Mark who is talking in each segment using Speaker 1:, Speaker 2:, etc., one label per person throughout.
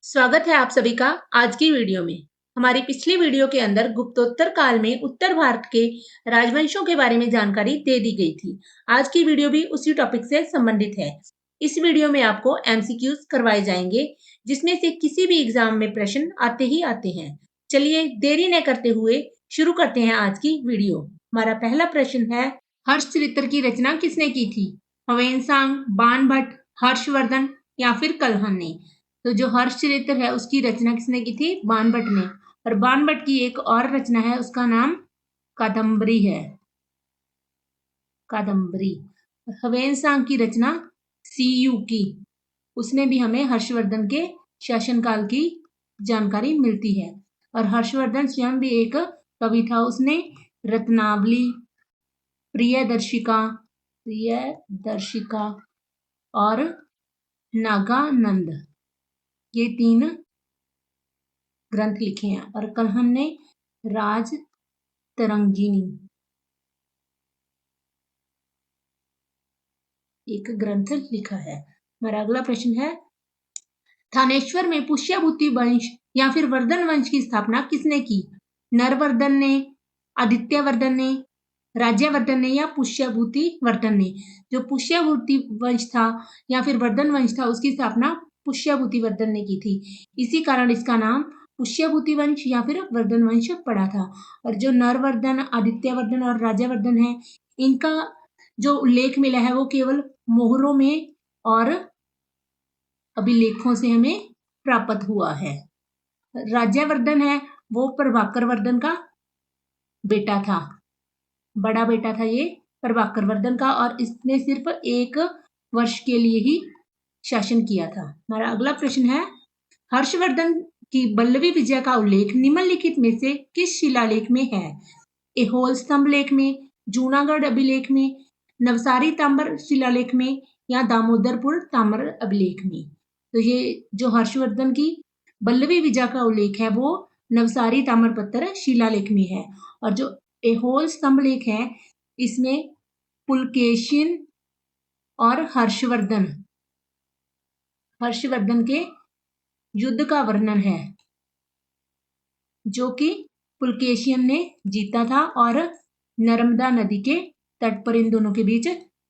Speaker 1: स्वागत है आप सभी का आज की वीडियो में। हमारी पिछली वीडियो के अंदर गुप्तोत्तर काल में उत्तर भारत के राजवंशों के बारे में जानकारी दे दी गई थी। आज की वीडियो भी उसी टॉपिक से संबंधित है। इस वीडियो में आपको एमसीक्यूज करवाए जाएंगे, जिसमें से किसी भी एग्जाम में प्रश्न आते ही आते हैं। चलिए देरी न करते हुए शुरू करते हैं आज की वीडियो। हमारा पहला प्रश्न है, हर्षचरित्र की रचना किसने की थी? हवेनसांग, बाणभट्ट, हर्षवर्धन या फिर कल्हण ने? तो जो हर्षचरित्र है उसकी रचना किसने की थी? बाणभट्ट ने। और बाणभट्ट की एक और रचना है, उसका नाम कादम्बरी है। कादम्बरी। हवेनसांग की रचना सीयू की। उसने भी हमें हर्षवर्धन के शासनकाल की जानकारी मिलती है। और हर्षवर्धन स्वयं भी एक कवि था। उसने रत्नावली, प्रियदर्शिका प्रियदर्शिका और नागानंद, ये 3 ग्रंथ लिखे हैं। और कल्हण ने राज तरंगिणी एक ग्रंथ लिखा है। हमारा अगला प्रश्न है, थानेश्वर में पुष्यभूति वंश या फिर वर्धन वंश की स्थापना किसने की? नरवर्धन ने, आदित्यवर्धन ने, राज्यवर्धन ने या पुष्यभूति वर्धन ने? जो पुष्यभूति वंश था या फिर वर्धन वंश था, उसकी स्थापना पुष्यभूति वर्धन ने की थी। इसी कारण इसका नाम पुष्यभूति वंश या फिर वर्धन वंश पड़ा था। और जो नरवर्धन, आदित्यवर्धन और राज्यवर्धन है, इनका जो उल्लेख मिला है वो केवल मोहरों में और अभिलेखों से हमें प्राप्त हुआ है। राज्यवर्धन है वो प्रभाकर वर्धन का बेटा था, बड़ा बेटा था ये प्रभाकर वर्धन का, और इसने सिर्फ 1 वर्ष के लिए ही शासन किया था। हमारा अगला प्रश्न है, हर्षवर्धन की बल्लवी विजय का उल्लेख निम्नलिखित में से किस शिलालेख में है? एहोल स्तंभ लेख में, जूनागढ़ अभिलेख में, नवसारी ताम्र शिलालेख में या दामोदरपुर ताम्र अभिलेख में? तो ये जो हर्षवर्धन की बल्लवी विजय का उल्लेख है वो नवसारी ताम्रपत्र शिलालेख में है। और जो एहोल स्तंभ लेख है, इसमें पुलकेशिन और हर्षवर्धन के युद्ध का वर्णन है, जो कि पुलकेशियन ने जीता था और नर्मदा नदी के तट पर इन दोनों के बीच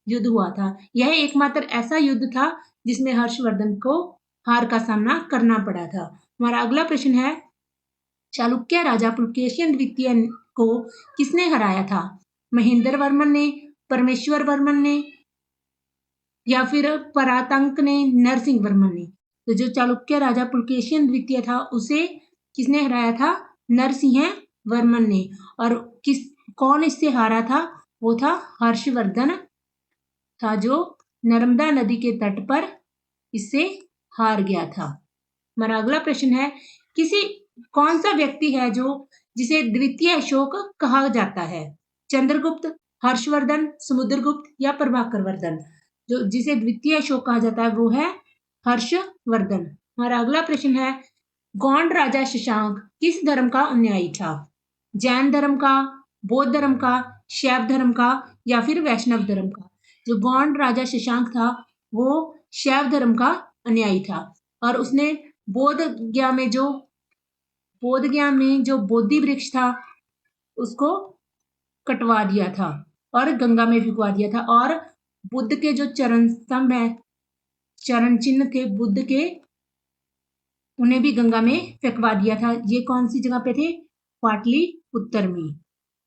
Speaker 1: युद्ध हुआ था। यह एकमात्र ऐसा युद्ध था जिसमें हर्षवर्धन को हार का सामना करना पड़ा था। हमारा अगला प्रश्न है, चालुक्य राजा पुलकेशिन द्वितीय को किसने हराया था? महेंद्र वर्मन ने, परमेश्वर वर्मन ने या फिर परातंक ने, नरसिंह वर्मन ने? तो जो चालुक्य राजा पुलकेशिन द्वितीय था उसे किसने हराया था? नरसिंह वर्मन ने। और कौन इससे हारा था? वो था हर्षवर्धन था, जो नर्मदा नदी के तट पर इससे हार गया था। हमारा अगला प्रश्न है, कौन सा व्यक्ति है जिसे द्वितीय अशोक कहा जाता है? चंद्रगुप्त, हर्षवर्धन, समुद्रगुप्त या प्रभाकर वर्धन? जो जिसे द्वितीय अशोक कहा जाता है वो है हर्षवर्धन। हमारा अगला प्रश्न है, गौंड राजा शशांक किस धर्म का अनुयायी था? जैन धर्म का, बौद्ध धर्म का, शैव धर्म का या फिर वैष्णव धर्म का? जो गौंड राजा शशांक था वो शैव धर्म का अनुयायी था। और उसने बोध गया में जो बोधि वृक्ष था उसको कटवा दिया था और गंगा में फेंकवा दिया था। और बुद्ध के जो चरण स्तंभ है, चरण चिन्ह थे बुद्ध के, उन्हें भी गंगा में फेंकवा दिया था। ये कौन सी जगह पे थे? पाटलिपुत्र में।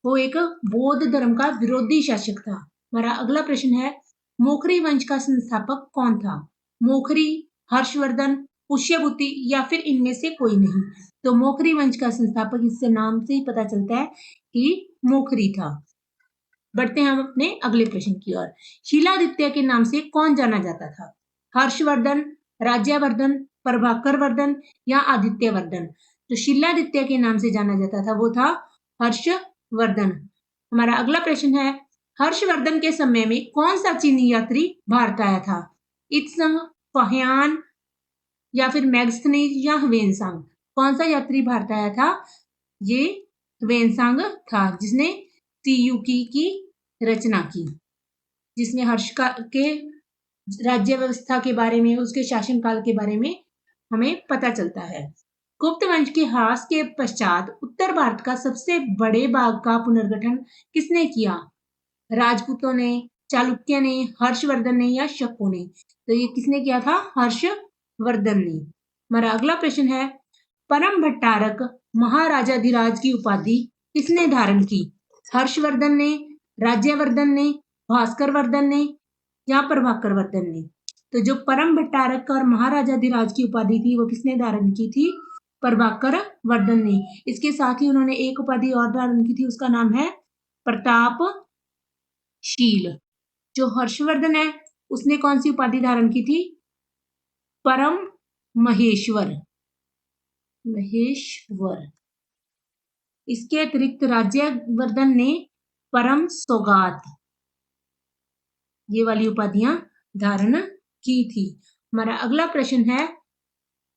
Speaker 1: वो एक बौद्ध धर्म का विरोधी शासक था। हमारा अगला प्रश्न है, मोखरी वंश का संस्थापक कौन था? मोखरी, हर्षवर्धन, पुष्यभूति या फिर इनमें से कोई नहीं? तो मोखरी वंश का संस्थापक, इससे नाम से ही पता चलता है कि मोखरी था। बढ़ते हैं हम अपने अगले प्रश्न की ओर। शीलादित्य के नाम से कौन जाना जाता था? हर्षवर्धन, राज्यवर्धन, प्रभाकर वर्धन या आदित्यवर्धन? जो शीलादित्य के नाम से जाना जाता था वो था हर्षवर्धन। हमारा अगला प्रश्न है, हर्षवर्धन के समय में कौन सा चीनी यात्री भारत आया था? इत्संग, फाहियान या फिर मैग्स्थनीज या ह्वेनसांग? कौन सा यात्री भारत आया था? ये ह्वेनसांग था, जिसने सीयूकी की रचना की, जिसने हर्ष के राज्य व्यवस्था के बारे में, उसके शासनकाल के बारे में हमें पता चलता है। गुप्त वंश के ह्रास के पश्चात उत्तर भारत का सबसे बड़े भाग का पुनर्गठन किसने किया? राजपूतों ने, चालुक्य ने, हर्षवर्धन ने या शकों ने? तो ये किसने किया था? हर्षवर्धन ने। हमारा अगला प्रश्न है, परम भट्टारक महाराजाधिराज की उपाधि किसने धारण की? हर्षवर्धन ने, राज्यवर्धन ने, भास्कर वर्धन ने या प्रभाकर वर्धन ने? तो जो परम भट्टारक और महाराजाधिराज की उपाधि थी वो किसने धारण की थी? प्रभाकर वर्धन ने। इसके साथ ही उन्होंने एक उपाधि और धारण की थी, उसका नाम है प्रतापशील। जो हर्षवर्धन है उसने कौन सी उपाधि धारण की थी? परम महेश्वर। इसके अतिरिक्त राज्यवर्धन ने परम सौगात, ये वाली उपाधियां धारण की थी। हमारा अगला प्रश्न है,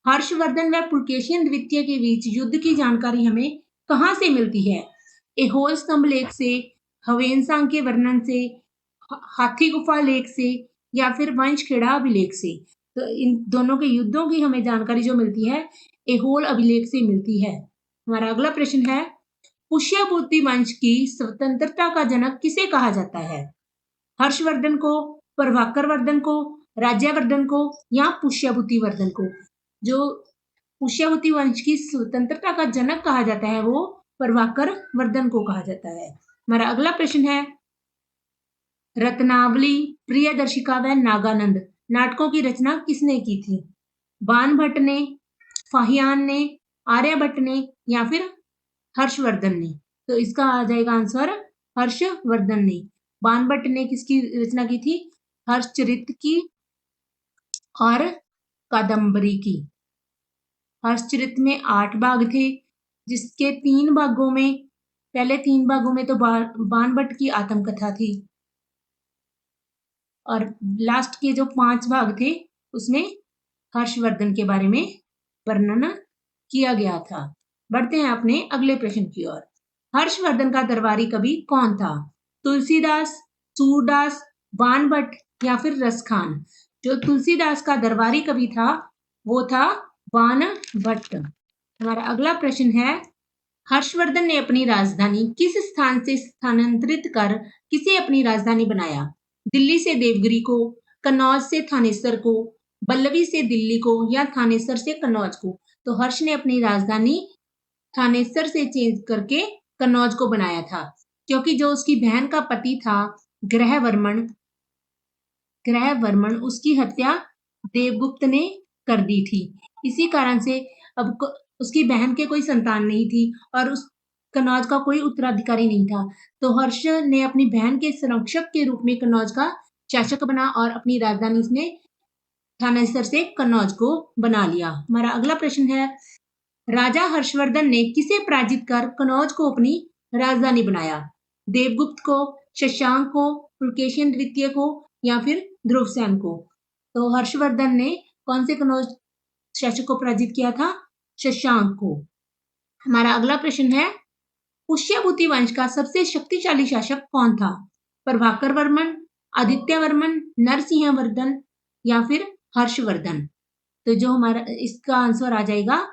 Speaker 1: हर्षवर्धन व पुलकेशिन द्वितीय के बीच युद्ध की जानकारी हमें कहां से मिलती है? एहोल स्तंभ लेख से, हवेनसांग के वर्णन से, हाथी गुफा लेख से या फिर वंशखेड़ा अभिलेख से? तो इन दोनों के युद्धों की हमें जानकारी जो मिलती है एहोल अभिलेख से मिलती है। हमारा अगला प्रश्न है, पुष्यभूति वंश की स्वतंत्रता का जनक किसे कहा जाता है? हर्षवर्धन को, प्रभाकर वर्धन को, राज्यवर्धन को या पुष्यभूति वर्धन को? जो पुष्यभूति वंश की स्वतंत्रता का जनक कहा जाता है वो प्रभाकर वर्धन को कहा जाता है। हमारा अगला प्रश्न है, रत्नावली, प्रियदर्शिका व नागानंद नाटकों की रचना किसने की थी? बाणभट्ट ने, फाहियान ने, आर्यभट्ट ने या फिर हर्षवर्धन ने? तो इसका आ जाएगा आंसर हर्षवर्धन ने। बाणभट्ट ने किसकी रचना की थी? हर्षचरित की और कादंबरी की। हर्षचरित में 8 भाग थे, जिसके 3 भागों में, पहले 3 भागों में तो बाणभट्ट की आत्मकथा थी और लास्ट के जो 5 भाग थे उसमें हर्षवर्धन के बारे में वर्णन किया गया था। बढ़ते हैं अपने अगले प्रश्न की ओर। हर्षवर्धन का दरबारी कवि कौन था? तुलसीदास, सूरदास, बाणभट्ट या फिर रसखान? जो तुलसीदास का दरबारी कवि था वो था बाणभट्ट। हमारा अगला प्रश्न है, हर्षवर्धन ने अपनी राजधानी किस स्थान से स्थानांतरित कर किसे अपनी राजधानी बनाया? दिल्ली से देवगिरी को, कन्नौज से थानेसर को, बल्लवी से दिल्ली को या थानेसर से कन्नौज को? तो हर्ष ने अपनी राजधानी थानेसर से चेंज करके कन्नौज को बनाया था, क्योंकि जो उसकी बहन का पति था ग्रहवर्मण, उसकी हत्या देवगुप्त ने कर दी थी। इसी कारण से अब उसकी बहन के कोई संतान नहीं थी और उस कन्नौज का कोई उत्तराधिकारी नहीं था, तो हर्ष ने अपनी बहन के संरक्षक के रूप में कन्नौज का शासक बना और अपनी राजधानी उसने थानेसर से कन्नौज को बना लिया। हमारा अगला प्रश्न है, राजा हर्षवर्धन ने किसे पराजित कर कन्नौज को अपनी राजधानी बनाया? देवगुप्त को, शशांक को, पुलकेशिन द्वितीय को या फिर ध्रुवसेन को? तो हर्षवर्धन ने कौन से कन्नौज शासक को पराजित किया था? शशांक को। हमारा अगला प्रश्न है, पुष्यभूति वंश का सबसे शक्तिशाली शासक कौन था? प्रभाकर वर्मन, आदित्य वर्मन, नरसिंह वर्धन या फिर हर्षवर्धन? तो जो हमारा इसका आंसर आ जाएगा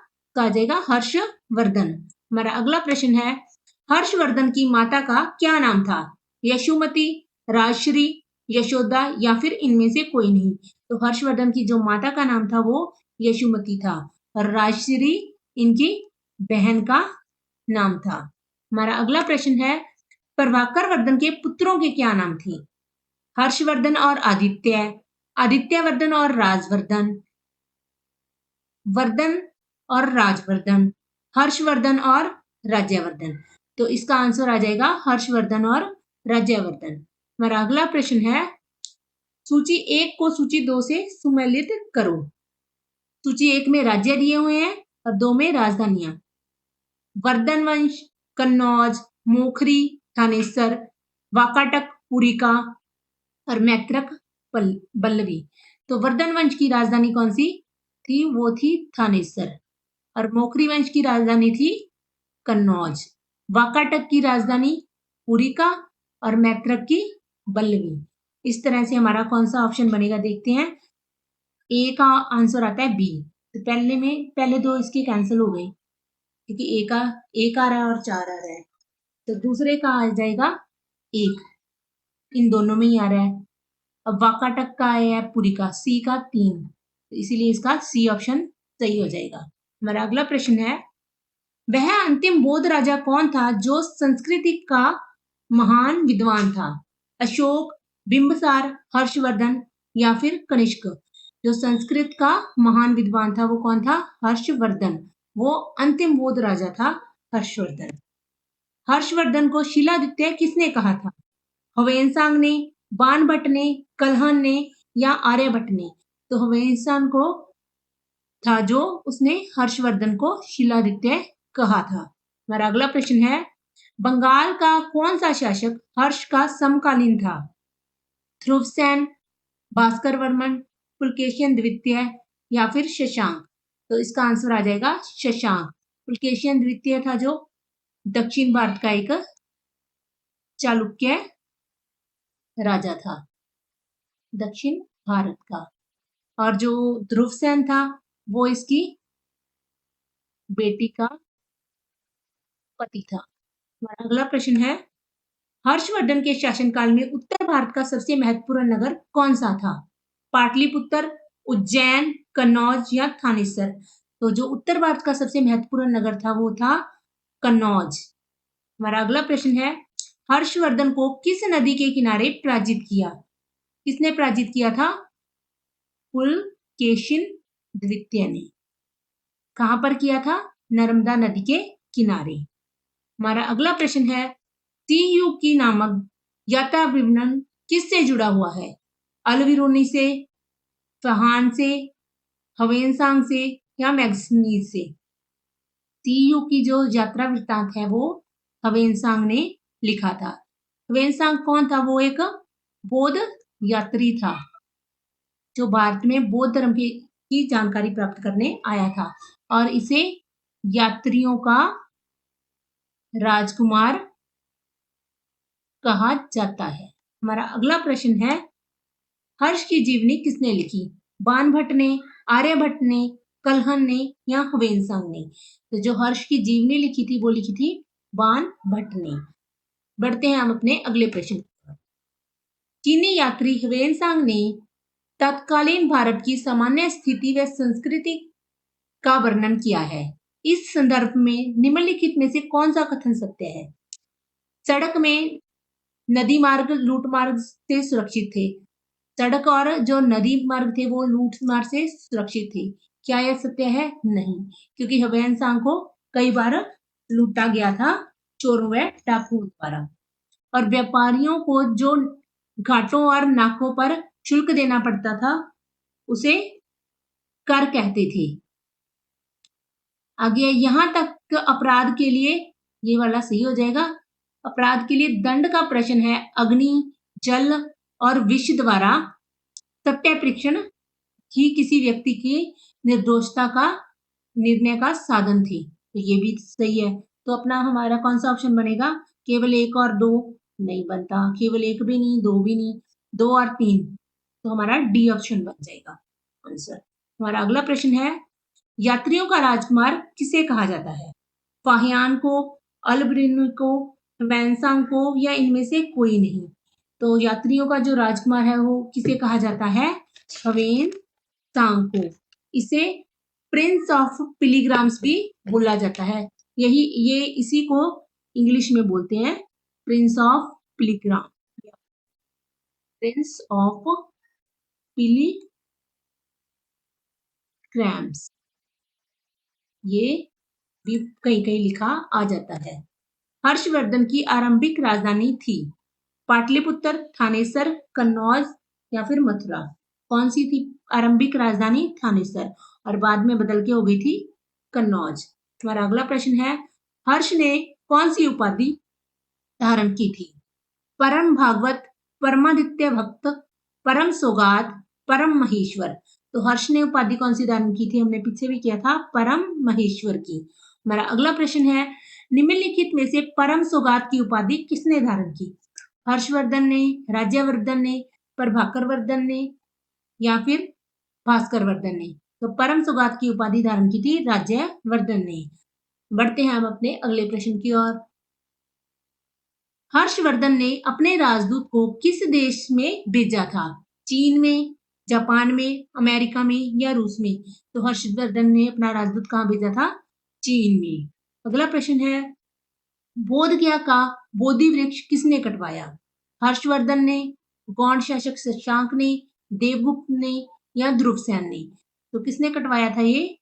Speaker 1: हर्षवर्धन। हमारा अगला प्रश्न है, हर्षवर्धन की माता का क्या नाम था? यशोमती, राजश्री, यशोदा या फिर इनमें से कोई नहीं? तो हर्षवर्धन की जो माता का नाम था वो यशोमती था और राजश्री इनकी बहन का नाम था। हमारा अगला प्रश्न है, प्रभाकर वर्धन के पुत्रों के क्या नाम थे? हर्षवर्धन और आदित्यवर्धन और राजवर्धन, वर्धन और राजवर्धन, हर्षवर्धन और राज्यवर्धन? तो इसका आंसर आ जाएगा हर्षवर्धन और राज्यवर्धन। हमारा अगला प्रश्न है, सूची 1 को सूची 2 से सुमेलित करो। सूची 1 में राज्य दिए हुए हैं और 2 में राजधानियां। वर्धन वंश, कन्नौज, मोखरी, थानेसर, वाकाटक, पुरिका और मैत्रक, बल्लवी। तो वर्धन वंश की राजधानी कौन सी थी? वो थी थानेसर और मोखरी वंश की राजधानी थी कन्नौज। वाकाटक की राजधानी पुरिका और मैत्रक की बल्लवी। इस तरह से हमारा कौन सा ऑप्शन बनेगा देखते हैं। ए का आंसर आता है बी, तो पहले दो इसके कैंसिल हो गए क्योंकि एक आ रहा है और 4 आ रहा है, तो दूसरे का आ जाएगा 1, इन दोनों में ही आ रहा है। अब वाकाटक का आया है पुरी का, सी का 3, तो इसीलिए इसका सी ऑप्शन सही हो जाएगा। हमारा अगला प्रश्न है, वह अंतिम बौद्ध राजा कौन था जो संस्कृति का महान विद्वान था? अशोक, बिंबिसार, हर्षवर्धन या फिर कनिष्क? जो संस्कृत का महान विद्वान था वो कौन था? हर्षवर्धन। वो अंतिम बौद्ध राजा था हर्षवर्धन। हर्षवर्धन को शिलादित्य किसने कहा था? हवेनसांग ने, बाणभट्ट ने, कल्हण ने या आर्यभट्ट ने? तो हवेनसांग को था जो उसने हर्षवर्धन को शिलादित्य कहा था। हमारा अगला प्रश्न है, बंगाल का कौन सा शासक हर्ष का समकालीन था? ध्रुवसेन, भास्कर वर्मन, पुलकेशिन द्वितीय या फिर शशांक? तो इसका आंसर आ जाएगा शशांक। पुलकेशिन द्वितीय था जो दक्षिण भारत का एक चालुक्य राजा था, दक्षिण भारत का। और जो ध्रुवसेन था वो इसकी बेटी का पति था। हमारा अगला प्रश्न है, हर्षवर्धन के शासनकाल में उत्तर भारत का सबसे महत्वपूर्ण नगर कौन सा था? पाटलिपुत्र, उज्जैन, कन्नौज या थानेसर? तो जो उत्तर भारत का सबसे महत्वपूर्ण नगर था वो था कन्नौज। हमारा अगला प्रश्न है, हर्षवर्धन को किस नदी के किनारे पराजित किया? किसने पराजित किया था? पुलकेशिन द्वितीय ने। कहां पर किया था? नर्मदा नदी के किनारे। हमारा अगला प्रश्न है, तियुकी नामक यात्रा विवरण किससे जुड़ा हुआ है? अलविरोनी से, फहान से, हवेनसांग से या मैग्नीज से? तियुकी जो यात्रा वृत्तांत है वो हवेनसांग ने लिखा था। हवेनसांग कौन था? वो एक बौद्ध यात्री था जो भारत में बौद्ध धर्म की जानकारी प्राप्त करने आया था और इसे यात्रियों का राजकुमार कहा जाता है। हमारा अगला प्रश्न है, हर्ष की जीवनी किसने लिखी? बाणभट्ट ने, आर्यभट्ट ने, कल्हण ने या हवेनसांग ने? तो जो हर्ष की जीवनी लिखी थी वो लिखी थी बाणभट्ट ने। बढ़ते हैं हम अपने अगले प्रश्न पर। चीनी यात्री हवेनसांग ने तत्कालीन भारत की सामान्य स्थिति व संस्कृति का वर्णन किया है। इस संदर्भ में निम्नलिखित में से कौन सा कथन सत्य है? सड़क में नदी मार्ग लूट मार्ग से सुरक्षित थे। सड़क और जो नदी मार्ग थे वो लूट मार्ग से सुरक्षित थे। क्या यह सत्य है? नहीं, क्योंकि हवेनसांग को कई बार लूटा गया था चोरों व डाकुओं द्वारा। और व्यापारियों को जो घाटों और नाकों पर शुल्क देना पड़ता था उसे कर कहते थे। आगे यहां तक अपराध के लिए ये वाला सही हो जाएगा। अपराध के लिए दंड का प्रश्न है, अग्नि, जल और विष द्वारा सत्य परीक्षण ही किसी व्यक्ति की निर्दोषता का निर्णय का साधन थी। तो ये भी सही है। तो अपना हमारा कौन सा ऑप्शन बनेगा? केवल 1 और 2 नहीं बनता, केवल 1 भी नहीं, 2 भी नहीं, 2 और 3, तो हमारा डी ऑप्शन बन जाएगा आंसर। हमारा अगला प्रश्न है, यात्रियों का राजकुमार किसे कहा जाता है? फाहियान को, अलबरिन को, वैनसांग को या इनमें से कोई नहीं? तो यात्रियों का जो राजकुमार है वो किसे कहा जाता है? हवेनसांग को। इसे प्रिंस ऑफ पिलीग्राम्स भी बोला जाता है। ये इसी को इंग्लिश में बोलते हैं प्रिंस ऑफ पिलीग्राम, प्रिंस ऑफ पिलीग्राम्स। ये भी कहीं कहीं लिखा आ जाता है। हर्षवर्धन की आरंभिक राजधानी थी पाटलिपुत्र, थानेसर, कन्नौज या फिर मथुरा? कौन सी थी आरंभिक राजधानी? थानेसर, और बाद में बदल के हो गई थी कन्नौज। हमारा अगला प्रश्न है, हर्ष ने कौन सी उपाधि धारण की थी? परम भागवत, परमादित्य भक्त, परम सौगात, परम महेश्वर? तो हर्ष ने उपाधि कौन सी धारण की थी? हमने पीछे भी किया था, परम महेश्वर की। हमारा अगला प्रश्न है, निम्नलिखित में से परम सौगात की उपाधि किसने धारण की? हर्षवर्धन ने, राज्यवर्धन ने, प्रभाकर वर्धन ने या फिर भास्कर वर्धन ने? तो परम सौगात की उपाधि धारण की थी राज्यवर्धन ने। बढ़ते हैं हम अपने अगले प्रश्न की ओर। हर्षवर्धन ने अपने राजदूत को किस देश में भेजा था? चीन में, जापान में, अमेरिका में या रूस में? तो हर्षवर्धन ने अपना राजदूत कहाँ भेजा था? चीन में। अगला प्रश्न है, बोधगया का बोधि वृक्ष किसने कटवाया? हर्षवर्धन ने, गौड़ शासक शशांक ने, देवगुप्त ने या ध्रुवसेन ने? तो किसने कटवाया था ये?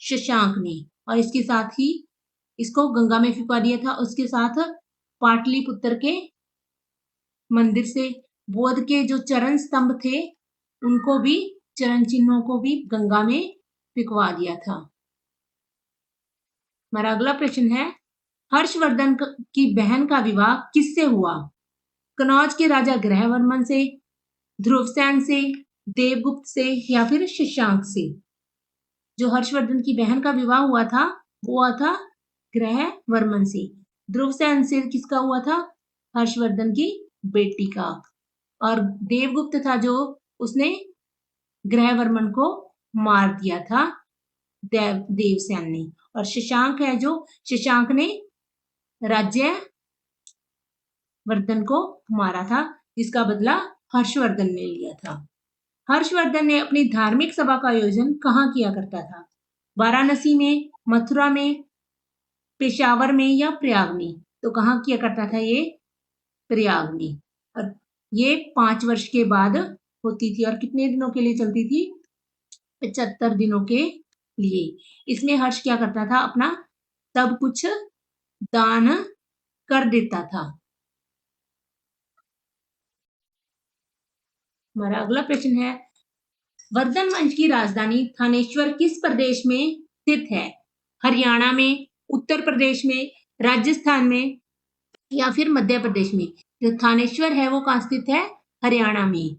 Speaker 1: शशांक ने। और इसके साथ ही इसको गंगा में फिकवा दिया था। उसके साथ पाटलिपुत्र के मंदिर से बौद्ध के जो चरण स्तंभ थे उनको भी, चरण चिन्हों को भी गंगा में फिकवा दिया था। हमारा अगला प्रश्न है, हर्षवर्धन की बहन का विवाह किससे हुआ? कनौज के राजा ग्रहवर्मन से, ध्रुवसेन से, देवगुप्त से या फिर शशांक से? जो हर्षवर्धन की बहन का विवाह हुआ था वो हुआ था ग्रहवर्मन से। ध्रुवसेन से किसका हुआ था? हर्षवर्धन की बेटी का। और देवगुप्त था जो उसने ग्रहवर्मन को मार दिया था देवसेन ने। और शशांक है जो शशांक ने राज्यवर्धन को मारा था, जिसका बदला हर्षवर्धन ने लिया था। हर्षवर्धन ने अपनी धार्मिक सभा का आयोजन कहाँ किया करता था? वाराणसी में, मथुरा में, पेशावर में या प्रयाग में? तो कहाँ किया करता था ये? प्रयाग में। और ये 5 वर्ष के बाद होती थी और कितने दिनों के लिए चलती थी? 75 दिनों के लिए। इसमें हर्ष क्या करता था? अपना सब कुछ दान कर देता था। हमारा अगला प्रश्न है, वर्धन वंश की राजधानी थानेश्वर किस प्रदेश में स्थित है? हरियाणा में, उत्तर प्रदेश में, राजस्थान में या फिर मध्य प्रदेश में? जो थानेश्वर है वो कहाँ स्थित है? हरियाणा में।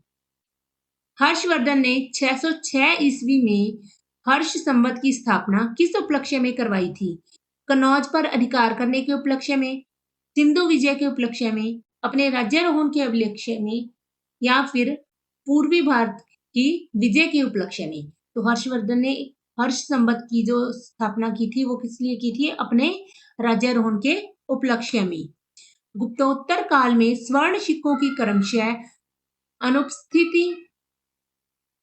Speaker 1: हर्षवर्धन ने 606 ईस्वी में हर्ष संवत की स्थापना किस उपलक्ष्य में करवाई थी? कनौज पर अधिकार करने के उपलक्ष्य में, सिंधु विजय के उपलक्ष्य में, अपने राज्यारोहण के उपलक्ष्य में या फिर पूर्वी भारत की विजय के उपलक्ष्य में? तो हर्षवर्धन ने हर्ष संवत की जो स्थापना की थी वो किस लिए की थी? अपने राज्यारोहण के उपलक्ष्य में। गुप्तोत्तर काल में स्वर्ण सिक्कों की क्रमशः अनुपस्थिति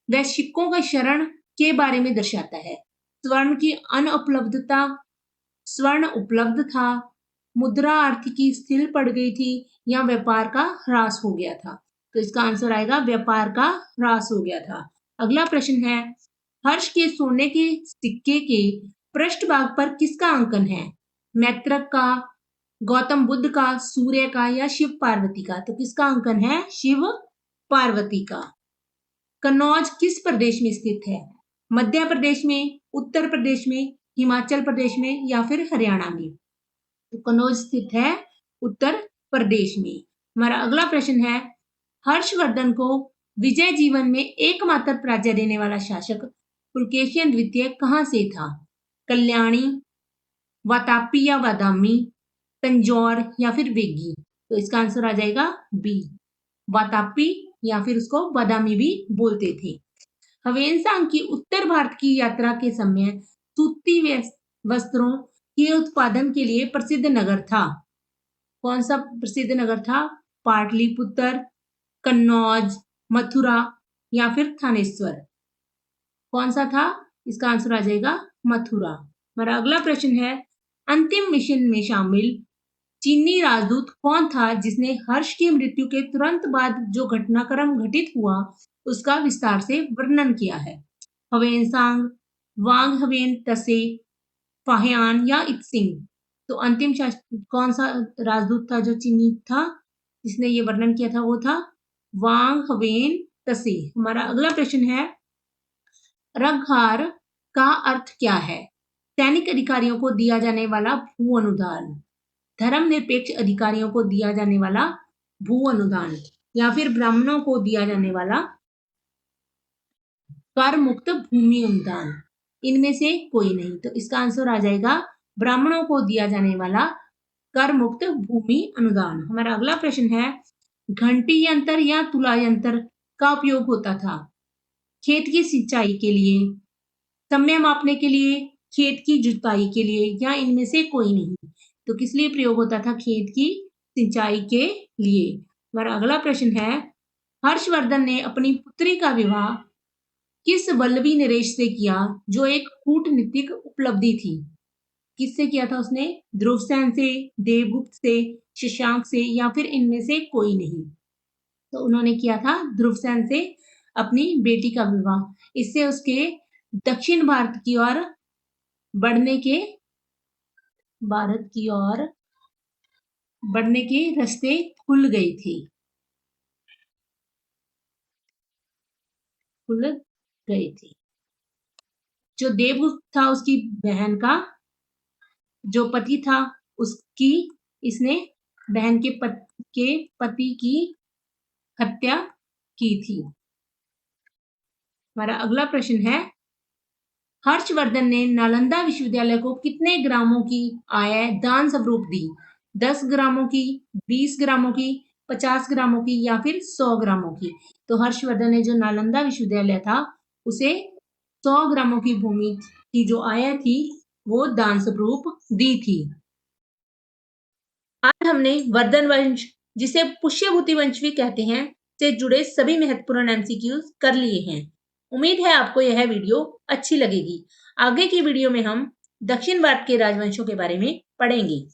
Speaker 1: वह सिक्कों का शरण के बारे में दर्शाता है। स्वर्ण की अनुपलब्धता, स्वर्ण उपलब्ध था, मुद्रा आर्थिकी स्थिर पड़ गई थी या व्यापार का ह्रास हो गया था? तो इसका आंसर आएगा व्यापार का ह्रास हो गया था। अगला प्रश्न है, हर्ष के सोने के सिक्के के पृष्ठभाग पर किसका अंकन है? मैत्रक का, गौतम बुद्ध का, सूर्य का या शिव पार्वती का? तो किसका अंकन है? शिव पार्वती का। कन्नौज किस प्रदेश में स्थित है? मध्य प्रदेश में, उत्तर प्रदेश में, हिमाचल प्रदेश में या फिर हरियाणा में? तो कन्नौज स्थित है उत्तर प्रदेश में। हमारा अगला प्रश्न है, हर्षवर्धन को विजय जीवन में एकमात्र पराजय देने वाला शासक पुलकेशिन द्वितीय कहाँ से था? कल्याणी, वातापी या वादामी, तंजौर या फिर वेगी? तो इसका आंसर आ जाएगा बी, वातापी या फिर उसको बादामी भी बोलते थे। हवेनसांग की उत्तर भारत की यात्रा के समय सूती वस्त्रों के उत्पादन के लिए प्रसिद्ध नगर था। कौन सा प्रसिद्ध नगर था? पाटलिपुत्र, कन्नौज, मथुरा या फिर थानेश्वर? कौन सा था? इसका आंसर आ जाएगा मथुरा। हमारा अगला प्रश्न है, अंतिम मिशन में शामिल चीनी राजदूत कौन था जिसने हर्ष की मृत्यु के तुरंत बाद जो घटनाक्रम घटित हुआ उसका विस्तार से वर्णन किया है? हवेनसांग, वांग हवेन तसे, फाहियान या इत्सिंग? तो अंतिम कौन सा राजदूत था जो चीनी था जिसने ये वर्णन किया था? वो था वांग हवेन तसे। हमारा अगला प्रश्न है, रंगहार का अर्थ क्या है? सैनिक अधिकारियों को दिया जाने वाला भू अनुदान, धर्मनिरपेक्ष अधिकारियों को दिया जाने वाला भू अनुदान या फिर ब्राह्मणों को दिया जाने वाला कर मुक्त भूमि अनुदान? इनमें से कोई नहीं। तो इसका आंसर आ जाएगा ब्राह्मणों को दिया जाने वाला कर मुक्त भूमि अनुदान। हमारा अगला प्रश्न है, घंटी यंत्र या तुला यंत्र का उपयोग होता था खेत की सिंचाई के लिए, समय मापने के लिए, खेत की जुताई के लिए या इनमें से कोई नहीं। तो किस लिए प्रयोग होता था? खेत की सिंचाई के लिए। हमारा अगला प्रश्न है, हर्षवर्धन ने अपनी पुत्री का विवाह किस वल्लभी नरेश से किया जो एक कूटनीतिक उपलब्धि थी? किससे किया था उसने? ध्रुवसेन से, देवगुप्त से, शशांक से या फिर इनमें से कोई नहीं। तो उन्होंने किया था ध्रुवसेन से अपनी बेटी का विवाह। इससे उसके दक्षिण बढ़ने के भारत की ओर बढ़ने के रास्ते खुल गए थे, खुल गए थे। जो देवगुप्त था उसकी बहन का जो पति था उसकी इसने बहन के पति की हत्या की थी। हमारा अगला प्रश्न है, हर्षवर्धन ने नालंदा विश्वविद्यालय को कितने ग्रामों की आय दान स्वरूप दी? 10 ग्रामों की, 20 ग्रामों की, 50 ग्रामों की या फिर 100 ग्रामों की? तो हर्षवर्धन ने जो नालंदा विश्वविद्यालय था उसे 100 ग्रामों की भूमि की जो आय थी वो दान स्वरूप दी थी। आज हमने वर्धन वंश, जिसे पुष्यभूति वंश भी कहते हैं, से जुड़े सभी महत्वपूर्ण एमसीक्यूज कर लिए हैं। उम्मीद है आपको यह वीडियो अच्छी लगेगी। आगे की वीडियो में हम दक्षिण भारत के राजवंशों के बारे में पढ़ेंगे।